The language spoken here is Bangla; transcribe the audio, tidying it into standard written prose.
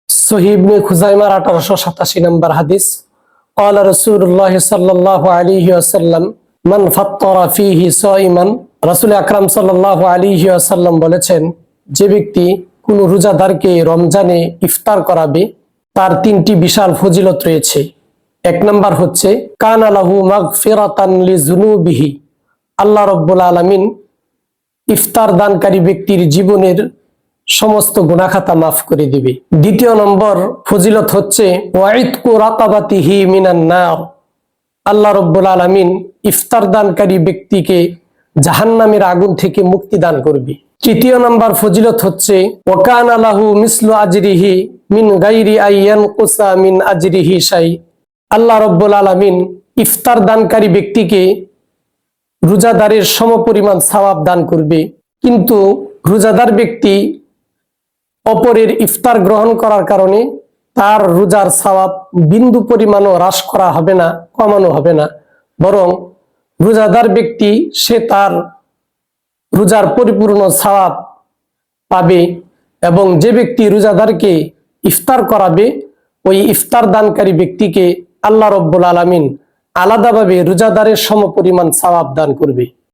সহিহ ইবনে খুজাইমার 1887 নম্বর হাদিস, ক্বালা রাসূলুল্লাহ সাল্লাল্লাহু আলাইহি ওয়াসাল্লাম মান ফাত্তারা ফীহি সাইমান। রাসূল আকরাম সাল্লাল্লাহু আলাইহি ওয়াসাল্লাম বলেছেন, যে ব্যক্তি কোন রোজাদারকে রমজানে ইফতার করাবে তার তিনটি বিশাল ফজিলত রয়েছে। এক নাম্বার হচ্ছে কানা লাহু মাগফিরাতান লিযুনুবিহি, আল্লাহ রাব্বুল আলামিন ইফতার দানকারী ব্যক্তির জীবনের সমস্ত গুনাহ খাতা মাফ করে দিবে। দ্বিতীয় নম্বর ফজিলত হচ্ছে ওয়াইতকু রাকাবাতিহি মিনান নার, আল্লাহ রাব্বুল আলামিন ইফতার দানকারী ব্যক্তিকে জাহান্নামের আগুন থেকে মুক্তি দান করবে। তৃতীয় নম্বর ফজিলত হচ্ছে ওয়াকানা লাহু মিসলু আজরিহি মিন গায়রি আইয়ানকুসা মিন আজরিহি শাই, আল্লাহ রাব্বুল আলামিন ইফতার দানকারী ব্যক্তিকে রোজাদারের সমপরিমাণ সওয়াব দান করবে, কিন্তু রোজাদার ব্যক্তি অপরের ইফতার গ্রহণ করার কারণে তার রোজার সওয়াব বিন্দু পরিমাণও হ্রাস করা হবে না, কমানো হবে না, বরং রোজাদার ব্যক্তি সে তার রোজার পরিপূর্ণ সওয়াব পাবে। এবং যে ব্যক্তি রোজাদারকে ইফতার করাবে ওই ইফতার দানকারী ব্যক্তিকে আল্লাহ রাব্বুল আলামিন আলাদাভাবে রোজাদারের সমপরিমাণ সওয়াব দান করবে।